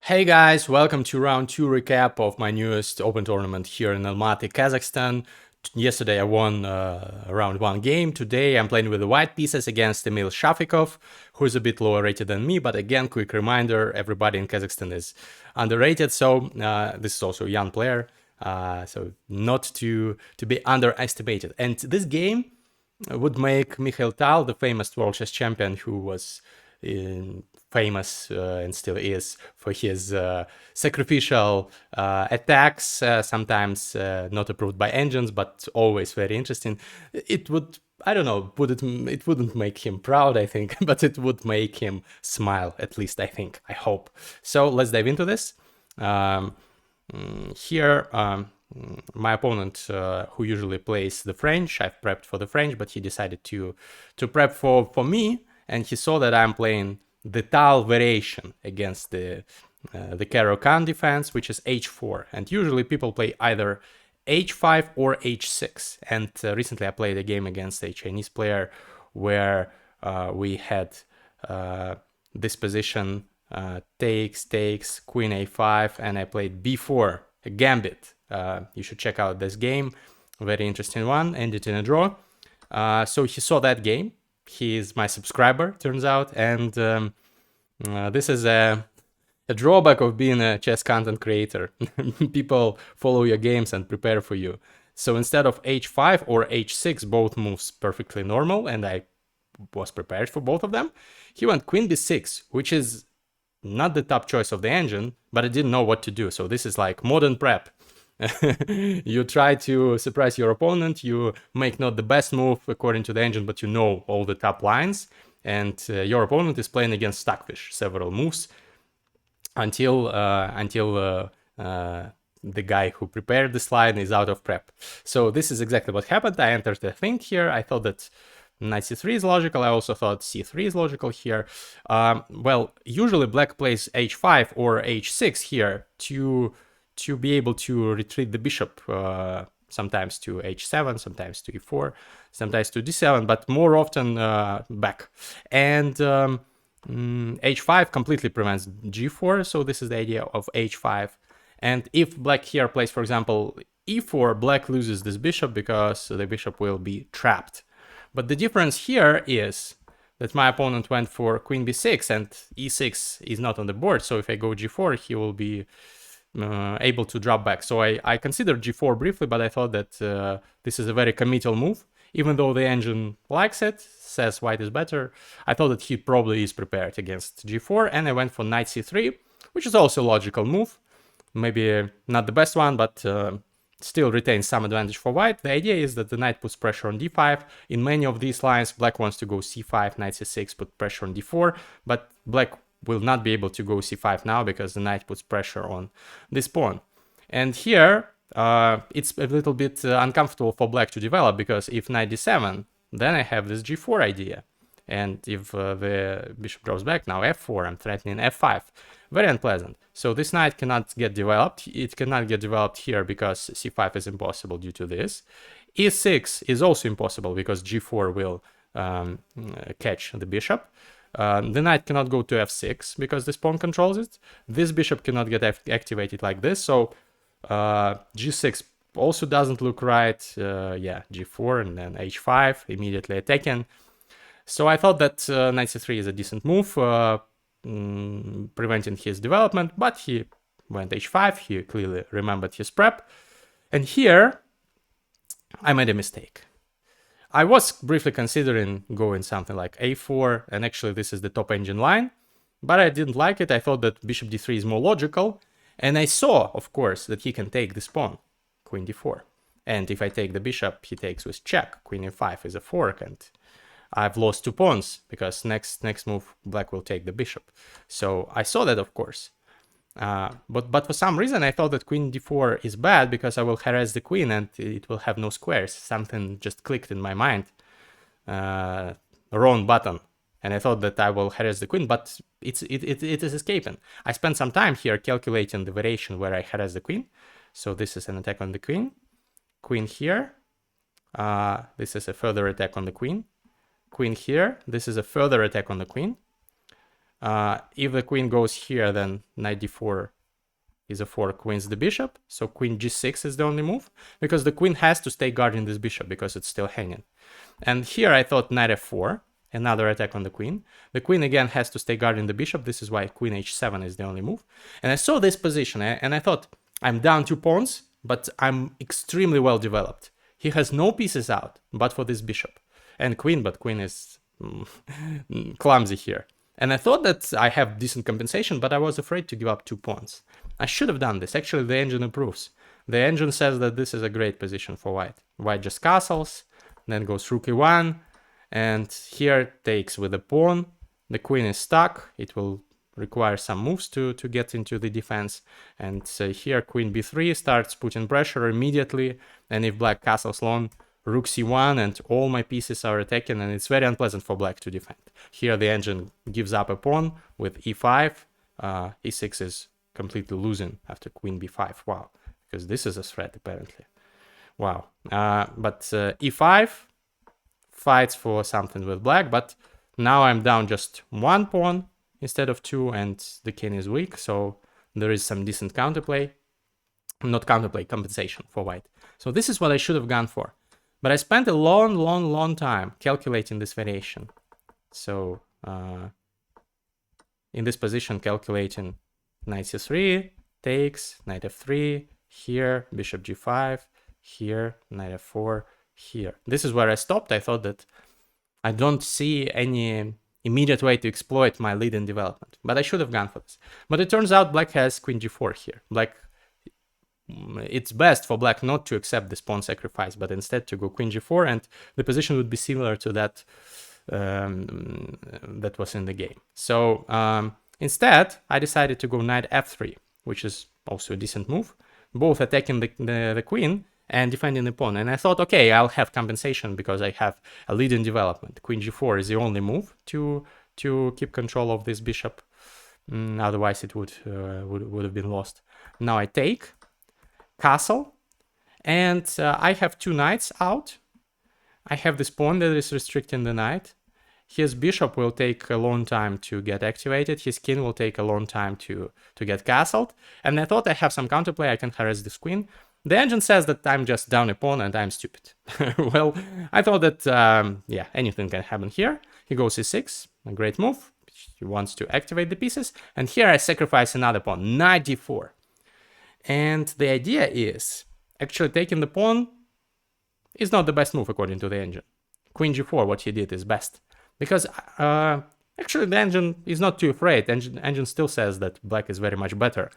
Hey guys, welcome to round 2 recap of my newest open tournament here in Almaty, Kazakhstan. Yesterday I won round 1 game. Today I'm playing with the white pieces against Emil Shafikov, who is a bit lower rated than me, but again, quick reminder, everybody in Kazakhstan is underrated, so this is also a young player, so not to be underestimated. And this game would make Mikhail Tal, the famous world chess champion who was famous and still is for his sacrificial attacks, sometimes not approved by engines, but always very interesting. It would, I don't know, it wouldn't make him proud, I think, but it would make him smile, at least I think, I hope. So let's dive into this. Here, my opponent, who usually plays the French, I've prepped for the French, but he decided to prep for me, and he saw that I'm playing the Tal variation against the Caro-Kann defense, which is h4. And usually people play either h5 or h6. And recently I played a game against a Chinese player where we had this position takes, queen a5, and I played b4, a gambit. You should check out this game, very interesting one, ended in a draw. So he saw that game. He is my subscriber, turns out, and this is a drawback of being a chess content creator. People follow your games and prepare for you. So instead of h5 or h6, both moves perfectly normal, and I was prepared for both of them, he went queen b6, which is not the top choice of the engine, but I didn't know what to do. So this is like modern prep. You try to surprise your opponent, you make not the best move according to the engine, but you know all the top lines, and your opponent is playing against Stockfish several moves until the guy who prepared this line is out of prep. So this is exactly what happened. I entered the thing here. I thought that knight c3 is logical. I also thought c3 is logical here. Well, usually black plays h5 or h6 here to be able to retreat the bishop, sometimes to h7, sometimes to e4, sometimes to d7, but more often back. And h5 completely prevents g4, so this is the idea of h5. And if black here plays, for example, e4, black loses this bishop because the bishop will be trapped. But the difference here is that my opponent went for queen b6 and e6 is not on the board, so if I go g4, he will be able to drop back. So I considered g4 briefly, but I thought that this is a very committal move. Even though the engine likes it, says white is better, I thought that he probably is prepared against g4, and I went for knight c3, which is also a logical move. Maybe not the best one, but still retains some advantage for white. The idea is that the knight puts pressure on d5. In many of these lines, black wants to go c5, knight c6, put pressure on d4, but black will not be able to go c5 now because the knight puts pressure on this pawn. And here, it's a little bit uncomfortable for black to develop, because if knight d7, then I have this g4 idea. And if the bishop draws back, now f4, I'm threatening f5. Very unpleasant. So this knight cannot get developed. It cannot get developed here because c5 is impossible due to this. e6 is also impossible because g4 will catch the bishop. The knight cannot go to f6 because this pawn controls it. This bishop cannot get activated like this, so g6 also doesn't look right. Yeah, g4 and then h5, immediately attacking. So I thought that knight c3 is a decent move, preventing his development, but he went h5, he clearly remembered his prep. And here, I made a mistake. I was briefly considering going something like a4, and actually this is the top engine line, but I didn't like it. I thought that bishop d3 is more logical, and I saw, of course, that he can take this pawn, queen d4. And if I take the bishop, he takes with check. Queen e5 is a fork, and I've lost 2 pawns, because next move black will take the bishop. So I saw that, of course. But for some reason I thought that queen d4 is bad because I will harass the queen and it will have no squares. Something just clicked in my mind. Wrong button. And I thought that I will harass the queen, but it is escaping. I spent some time here calculating the variation where I harass the queen. So this is an attack on the queen. Queen here. This is a further attack on the queen. Queen here. This is a further attack on the queen. If the queen goes here, then knight d4 is a 4, queens the bishop. So queen g6 is the only move, because the queen has to stay guarding this bishop because it's still hanging. And here I thought knight f4, another attack on the queen. The queen again has to stay guarding the bishop. This is why queen h7 is the only move. And I saw this position and I thought, I'm down 2 pawns, but I'm extremely well developed. He has no pieces out, but for this bishop. And queen, but queen is clumsy here. And I thought that I have decent compensation, but I was afraid to give up 2 pawns. I should have done this. Actually, the engine approves. The engine says that this is a great position for white. White just castles, then goes rook e1, and here takes with a pawn. The queen is stuck. It will require some moves to get into the defense. And here queen b3 starts putting pressure immediately. And if black castles long, rook c1, and all my pieces are attacking, and it's very unpleasant for black to defend. Here the engine gives up a pawn with e5. e6 is completely losing after queen b5. Wow, because this is a threat apparently. Wow. But e5 fights for something with black, but now I'm down just 1 pawn instead of 2, and the king is weak, so there is some decent counterplay. Not counterplay, compensation for white. So this is what I should have gone for. But I spent a long time calculating this variation. So in this position, calculating knight c3, takes, knight f3, here, bishop g5, here, knight f4, here. This is where I stopped. I thought that I don't see any immediate way to exploit my lead in development, but I should have gone for this. But it turns out black has queen g4 here. It's best for black not to accept this pawn sacrifice, but instead to go queen g4, and the position would be similar to that that was in the game. So instead, I decided to go knight f3, which is also a decent move, both attacking the queen and defending the pawn. And I thought, okay, I'll have compensation because I have a lead in development. Queen g4 is the only move to keep control of this bishop. Otherwise, it would have been lost. Now I take castle, and I have 2 knights out. I have this pawn that is restricting the knight. His bishop will take a long time to get activated. His king will take a long time to get castled. And I thought I have some counterplay. I can harass this queen. The engine says that I'm just down a pawn and I'm stupid. Well, I thought that, yeah, anything can happen here. He goes e6, a great move. He wants to activate the pieces. And here I sacrifice another pawn, knight d4. And the idea is, actually taking the pawn is not the best move according to the engine. Queen g4, what he did, is best. Because actually the engine is not too afraid. Engine still says that black is very much better.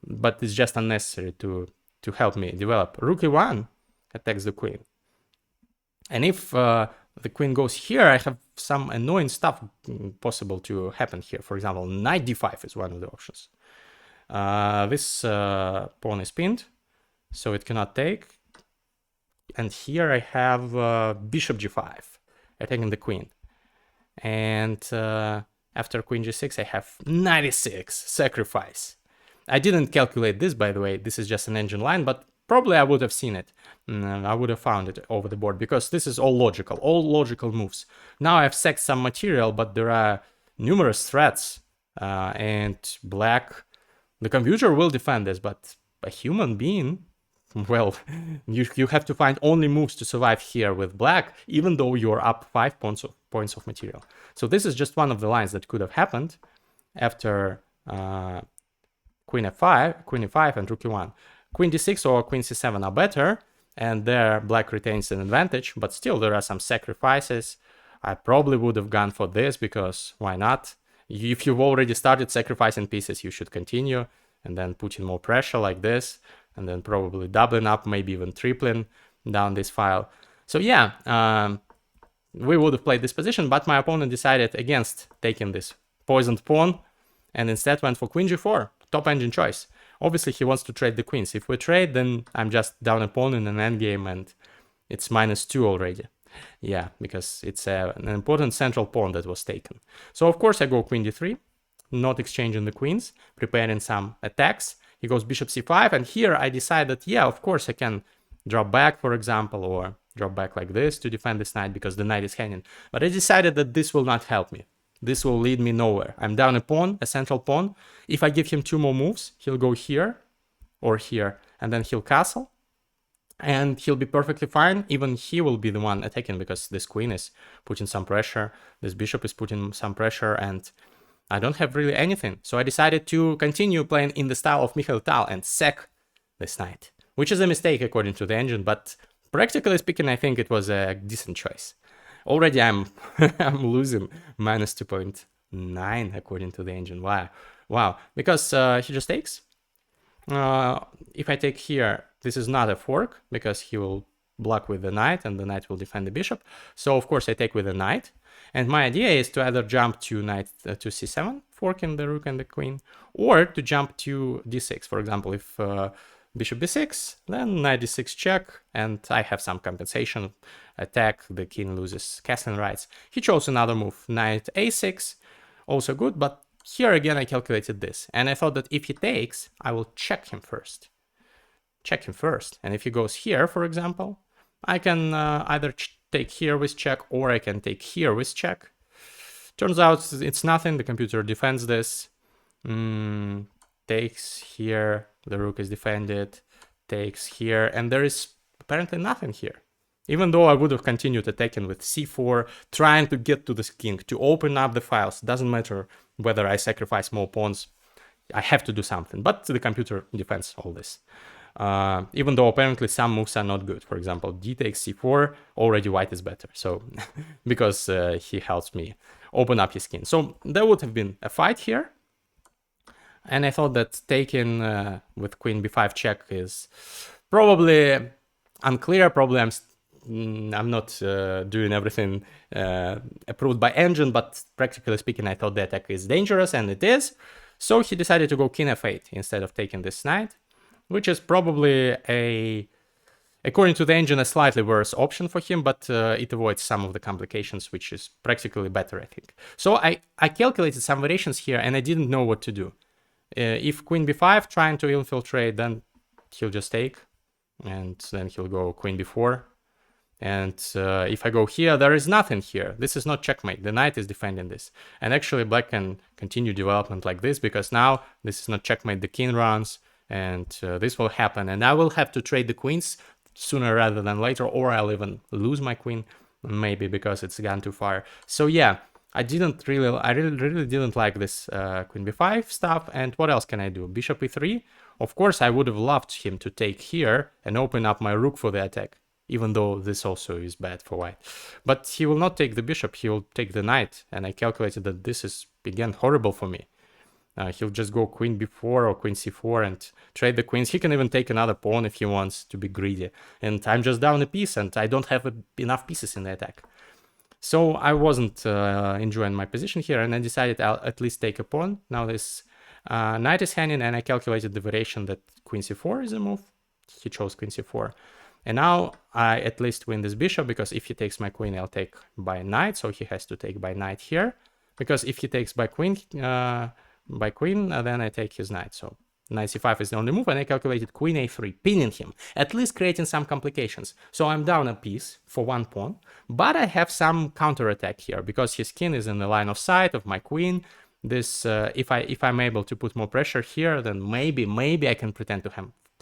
But it's just unnecessary to help me develop. Rook e1 attacks the queen. And if the queen goes here, I have some annoying stuff possible to happen here. For example, knight d5 is one of the options. This pawn is pinned, so it cannot take. And here I have bishop g5, attacking the queen. And after queen g6, I have knight e6, sacrifice. I didn't calculate this, by the way. This is just an engine line, but probably I would have seen it. I would have found it over the board, because this is all logical moves. Now I've sacked some material, but there are numerous threats. And black, the computer will defend this, but a human being, well, you have to find only moves to survive here with black, even though you're up 5 points of material. So this is just one of the lines that could have happened after queen e5 and rook e1. Queen d6 or queen c7 are better, and there black retains an advantage, but still there are some sacrifices. I probably would have gone for this, because why not? If you've already started sacrificing pieces, you should continue, and then put in more pressure like this, and then probably doubling up, maybe even tripling down this file. So yeah, we would have played this position, but my opponent decided against taking this poisoned pawn, and instead went for queen g4, top engine choice. Obviously, he wants to trade the queens. If we trade, then I'm just down a pawn in an endgame, and it's -2 already. Yeah, because it's an important central pawn that was taken. So of course I go queen d3, not exchanging the queens, preparing some attacks. He goes bishop c5, and here I decide that, yeah, of course I can drop back, for example, or drop back like this to defend this knight, because the knight is hanging. But I decided that this will not help me. this will lead me nowhere. I'm down a pawn, a central pawn. If I give him 2 more moves, he'll go here or here, and then he'll castle. And he'll be perfectly fine. Even he will be the one attacking because this queen is putting some pressure. This bishop is putting some pressure, and I don't have really anything. So I decided to continue playing in the style of Mikhail Tal and sack this knight, which is a mistake according to the engine, but practically speaking, I think it was a decent choice. Already I'm I'm losing minus 2.9 according to the engine. Wow. Because he just takes. If I take here, this is not a fork because he will block with the knight and the knight will defend the bishop. So of course I take with the knight. And my idea is to either jump to knight to c7, forking the rook and the queen, or to jump to d6. For example, if bishop b6, then knight d6 check, and I have some compensation attack. The king loses castling rights. He chose another move, knight a6, also good, but here again I calculated this, and I thought that if he takes, I will check him first. And if he goes here, for example, I can either take here with check, or I can take here with check. Turns out it's nothing. The computer defends this. Takes here, the rook is defended. Takes here, and there is apparently nothing here. Even though I would have continued attacking with c4, trying to get to this king, to open up the files. Doesn't matter whether I sacrifice more pawns. I have to do something, but the computer defends all this. Even though apparently some moves are not good. For example, d takes c4, already white is better. So, because he helps me open up his king. So there would have been a fight here. And I thought that taking with queen b5 check is probably unclear. Probably I'm not doing everything approved by engine, but practically speaking, I thought the attack is dangerous, and it is. So he decided to go king f8 instead of taking this knight, which is probably according to the engine, a slightly worse option for him, but it avoids some of the complications, which is practically better, I think. So I calculated some variations here, and I didn't know what to do. If queen b5 trying to infiltrate, then he'll just take, and then he'll go queen b4. And if I go here, there is nothing here. This is not checkmate. The knight is defending this. And actually, black can continue development like this, because now this is not checkmate. The king runs, and this will happen. And I will have to trade the queens sooner rather than later, or I'll even lose my queen, maybe because it's gone too far. So yeah, I really didn't like this queen b5 stuff. And what else can I do? Bishop e3. Of course, I would have loved him to take here and open up my rook for the attack, even though this also is bad for white. But he will not take the bishop, he will take the knight. And I calculated that this is, again, horrible for me. He'll just go queen b4 or queen c4 and trade the queens. He can even take another pawn if he wants to be greedy. And I'm just down a piece, and I don't have enough pieces in the attack. So I wasn't enjoying my position here, and I decided I'll at least take a pawn. Now this knight is hanging, and I calculated the variation that queen c4 is a move. He chose queen c4. And now I at least win this bishop, because if he takes my queen, I'll take by knight. So he has to take by knight here, because if he takes by queen, then I take his knight. So knight c5 is the only move, and I calculated queen a3, pinning him, at least creating some complications. So I'm down a piece for one pawn, but I have some counterattack here, because his king is in the line of sight of my queen. This, if I'm able to put more pressure here, then maybe I can pretend to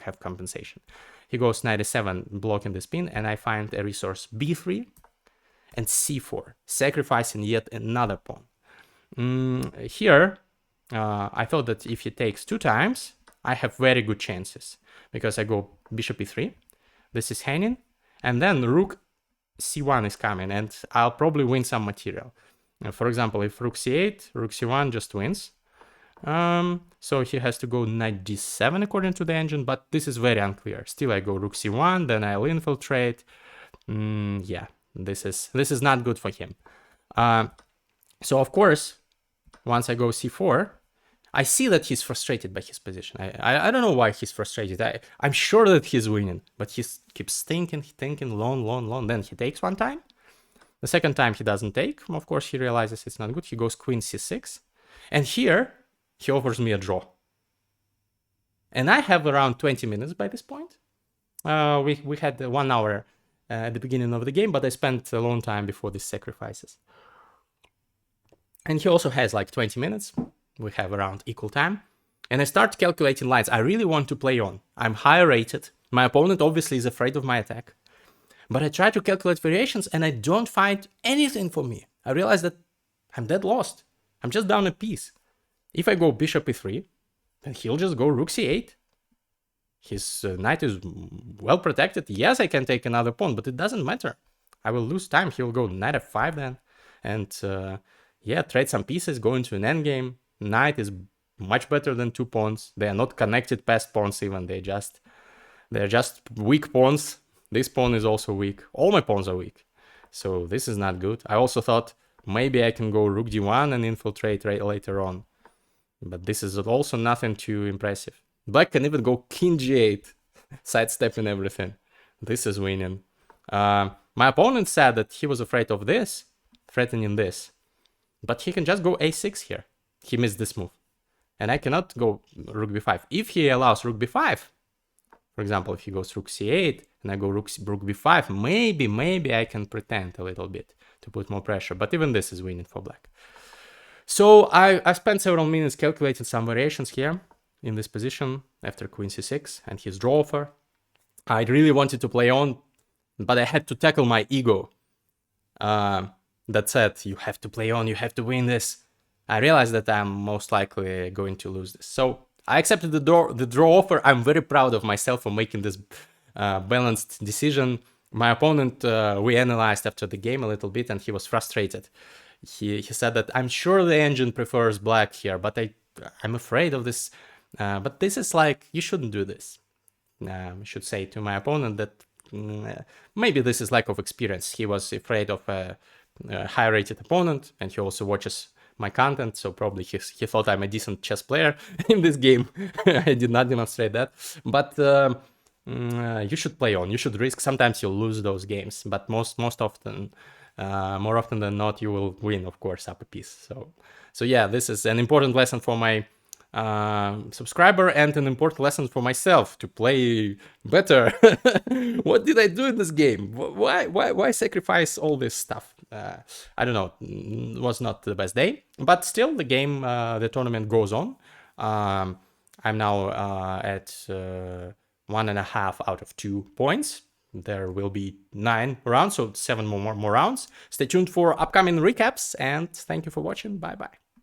have compensation. He goes knight a7, blocking the spin, and I find a resource b3 and c4, sacrificing yet another pawn. Here, I thought that if he takes 2 times, I have very good chances, because I go bishop e3, this is hanging, and then rook c1 is coming, and I'll probably win some material. For example, if rook c8, rook c1 just wins. So he has to go knight d7 according to the engine, but this is very unclear. Still, I go rook c1, then I'll infiltrate. Yeah, this is not good for him. So of course, once I go c4, I see that he's frustrated by his position. I don't know why he's frustrated. I'm sure that he's winning, but he keeps thinking, long. Then he takes one time. The second time he doesn't take. Of course, he realizes it's not good. He goes queen c6. And here, he offers me a draw. And I have around 20 minutes by this point. We had 1 hour at the beginning of the game, but I spent a long time before these sacrifices. And he also has like 20 minutes. We have around equal time. And I start calculating lines. I really want to play on. I'm higher rated. My opponent obviously is afraid of my attack. But I try to calculate variations and I don't find anything for me. I realize that I'm dead lost. I'm just down a piece. If I go bishop e3, then he'll just go rook c8. His knight is well protected. Yes, I can take another pawn, but it doesn't matter. I will lose time. He'll go knight f5 then. And yeah, trade some pieces, go into an endgame. Knight is much better than 2 pawns. They are not connected past pawns even. They're just weak pawns. This pawn is also weak. All my pawns are weak. So this is not good. I also thought maybe I can go rook d1 and infiltrate later on. But this is also nothing too impressive. Black can even go king g8, sidestepping everything. This is winning. My opponent said that he was afraid of this, threatening this. But he can just go a6 here. He missed this move. And I cannot go rook b5. If he allows rook b5, for example, if he goes rook c8 and I go rook b5, maybe I can pretend a little bit to put more pressure. But even this is winning for black. So I spent several minutes calculating some variations here in this position after queen c6 and his draw offer. I really wanted to play on, but I had to tackle my ego that said, you have to play on, you have to win this. I realized that I'm most likely going to lose this. So I accepted the draw offer. I'm very proud of myself for making this balanced decision. My opponent, we analyzed after the game a little bit and he was frustrated. He said that I'm sure the engine prefers black here, but I'm afraid of this. But this is like, you shouldn't do this. I should say to my opponent that maybe this is lack of experience. He was afraid of a high-rated opponent, and he also watches my content, so probably he thought I'm a decent chess player in this game. I did not demonstrate that. But you should play on. You should risk. Sometimes you'll lose those games, but most often, more often than not, you will win, of course, up a piece. So yeah, this is an important lesson for my subscriber and an important lesson for myself to play better. What did I do in this game? Why sacrifice all this stuff? I don't know. It was not the best day, but still the game, the tournament goes on. I'm now at 1.5 out of 2 points. There will be 9 rounds, so 7 more rounds. Stay tuned for upcoming recaps, and thank you for watching. Bye bye.